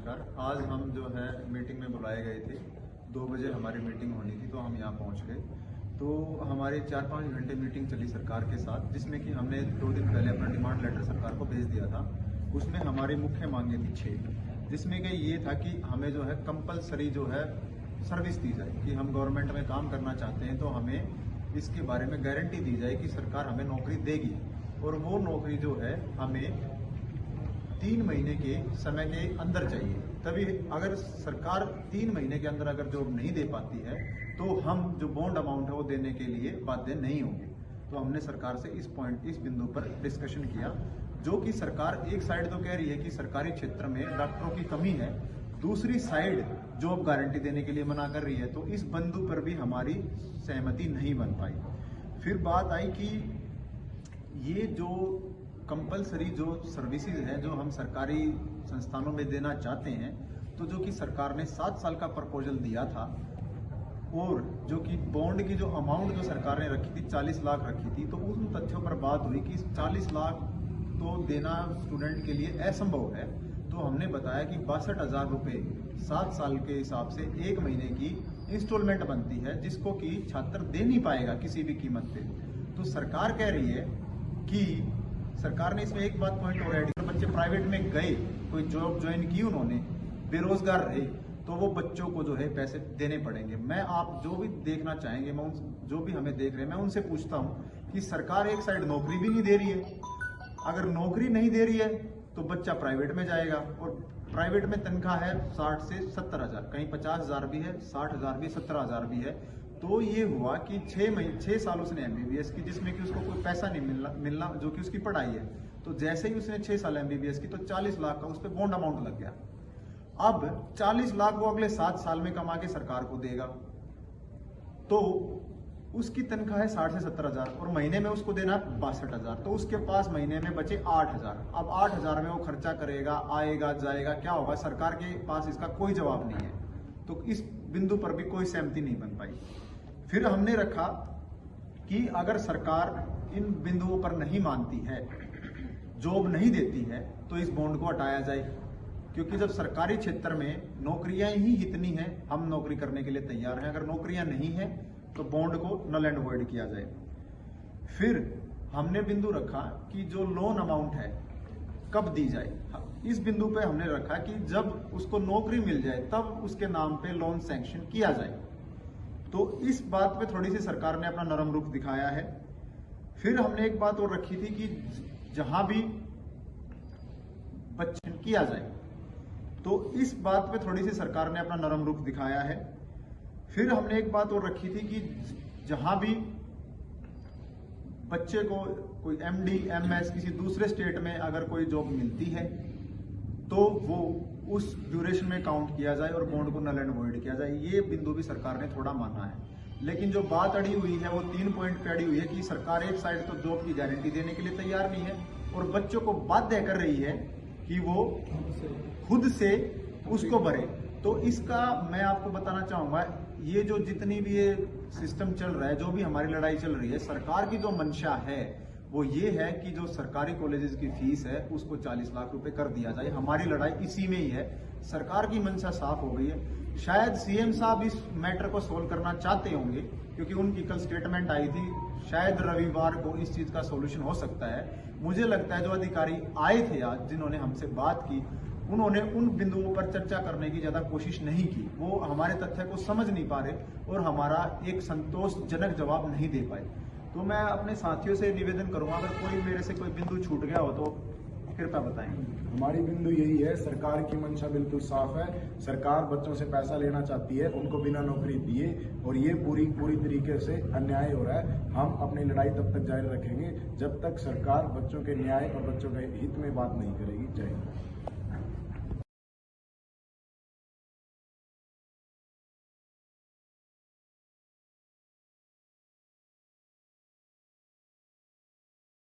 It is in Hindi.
नमस्कार। आज हम जो है मीटिंग में बुलाए गए थे। 2 बजे हमारी मीटिंग होनी थी, तो हम यहाँ पहुँच गए। तो हमारी 4-5 घंटे मीटिंग चली सरकार के साथ, जिसमें कि हमने 2 दिन पहले अपना डिमांड लेटर सरकार को भेज दिया था। उसमें हमारी मुख्य मांगें थी 6, जिसमें कि ये था कि हमें जो है कंपलसरी जो है सर्विस दी जाए, कि हम गवर्नमेंट में काम करना चाहते हैं तो हमें इसके बारे में गारंटी दी जाए कि सरकार हमें नौकरी देगी, और वो नौकरी जो है हमें 3 महीने के समय के अंदर चाहिए। तभी अगर सरकार 3 महीने के अंदर अगर जॉब नहीं दे पाती है तो हम जो बॉन्ड अमाउंट है वो देने के लिए बाध्य नहीं होंगे। तो हमने सरकार से इस बिंदु पर डिस्कशन किया, जो कि सरकार एक साइड तो कह रही है कि सरकारी क्षेत्र में डॉक्टरों की कमी है, दूसरी साइड जॉब गारंटी देने के लिए मना कर रही है। तो इस बिंदु पर भी हमारी सहमति नहीं बन पाई। फिर बात आई कि ये जो कंपलसरी जो सर्विसेज है जो हम सरकारी संस्थानों में देना चाहते हैं, तो जो कि सरकार ने 7 साल का प्रपोजल दिया था, और जो कि बॉन्ड की जो अमाउंट जो सरकार ने रखी थी 40 लाख रखी थी, तो उन तथ्यों पर बात हुई कि 40 लाख तो देना स्टूडेंट के लिए असंभव है। तो हमने बताया कि 62,000 रुपये 7 साल के हिसाब से 1 महीने की इंस्टॉलमेंट बनती है, जिसको कि छात्र दे नहीं पाएगा किसी भी कीमत पे। तो सरकार कह रही है कि सरकार ने इसमें एक बात पॉइंट और ऐड किया, बच्चे प्राइवेट में गए, कोई जॉब ज्वाइन की, उन्होंने बेरोजगार रहे, तो वो बच्चों को जो है पैसे देने पड़ेंगे। मैं आप जो भी देखना चाहेंगे, मैं जो भी हमें देख रहे हैं, मैं उनसे पूछता हूं कि सरकार एक साइड नौकरी भी नहीं दे रही है, अगर नौकरी नहीं दे रही है तो बच्चा प्राइवेट में जाएगा, और प्राइवेट में तनख्वाह है 60 से 70,000, कहीं 50,000 भी है, 60,000 भी, 17,000 भी है। तो ये हुआ कि 6 साल उसने MBBS की, जिसमें कि उसको कोई पैसा नहीं मिलना जो कि उसकी पढ़ाई है। तो जैसे ही उसने 6 साल MBBS की, तो 40 लाख का उस पर बॉन्ड अमाउंट लग गया। अब 40 लाख वो अगले 7 साल में कमा के सरकार को देगा, तो उसकी तनख्वाह है 60 से 70,000, और महीने में उसको देना 62,000, तो उसके पास महीने में बचे 8,000। अब 8,000 में वो खर्चा करेगा, आएगा जाएगा, क्या होगा? सरकार के पास इसका कोई जवाब नहीं है। तो इस बिंदु पर भी कोई सहमति नहीं बन पाई। फिर हमने रखा कि अगर सरकार इन बिंदुओं पर नहीं मानती है, जॉब नहीं देती है, तो इस बॉन्ड को हटाया जाए, क्योंकि जब सरकारी क्षेत्र में नौकरियां ही इतनी हैं, हम नौकरी करने के लिए तैयार हैं। अगर नौकरियां नहीं हैं तो बॉन्ड को नल एंड वॉइड किया जाए। फिर हमने बिंदु रखा कि जो लोन अमाउंट है कब दी जाए। इस बिंदु पे हमने रखा कि जब उसको नौकरी मिल जाए तब उसके नाम पे लोन सैंक्शन किया जाए। तो इस बात पे थोड़ी सी सरकार ने अपना नरम रुख दिखाया है। फिर हमने एक बात और रखी थी कि जहां भी बच्चे किया जाए, तो इस बात पे थोड़ी सी सरकार ने अपना नरम रुख दिखाया है। फिर हमने एक बात और रखी थी कि जहां भी बच्चे को कोई MD MS किसी दूसरे स्टेट में अगर कोई जॉब मिलती है, तो वो उस ड्यूरेशन में काउंट किया जाए और बॉन्ड को नल एंड वॉइड किया जाए। ये बिंदु भी सरकार ने थोड़ा माना है। लेकिन जो बात अड़ी हुई है वो 3 पॉइंट पे अड़ी हुई है कि सरकार एक साइड तो जॉब की गारंटी देने के लिए तैयार नहीं है, और बच्चों को बाध्य कर रही है कि वो खुद से उसको भरे। तो इसका मैं आपको बताना चाहूंगा, ये जो जितनी भी ये सिस्टम चल रहा है, जो भी हमारी लड़ाई चल रही है, सरकार की जो मंशा है वो ये है कि जो सरकारी कॉलेजेस की फीस है उसको 40 लाख रुपए कर दिया जाए। हमारी लड़ाई इसी में ही है। सरकार की मंशा साफ हो गई है। शायद CM साहब इस मैटर को सोल्व करना चाहते होंगे, क्योंकि उनकी कल स्टेटमेंट आई थी, शायद रविवार को इस चीज का सोल्यूशन हो सकता है। मुझे लगता है जो अधिकारी आए थे आज, जिन्होंने हमसे बात की, उन्होंने उन बिंदुओं पर चर्चा करने की ज्यादा कोशिश नहीं की। वो हमारे तथ्य को समझ नहीं पा रहे और हमारा एक संतोषजनक जवाब नहीं दे पाए। तो मैं अपने साथियों से निवेदन करूंगा, अगर कोई मेरे से कोई बिंदु छूट गया हो तो कृपया बताएं। हमारी बिंदु यही है, सरकार की मंशा बिल्कुल साफ है। सरकार बच्चों से पैसा लेना चाहती है, उनको बिना नौकरी दिए, और ये पूरी तरीके से अन्याय हो रहा है। हम अपनी लड़ाई तब तक जारी रखेंगे जब तक सरकार बच्चों के न्याय और बच्चों के हित में बात नहीं करेगी। जय हिंद।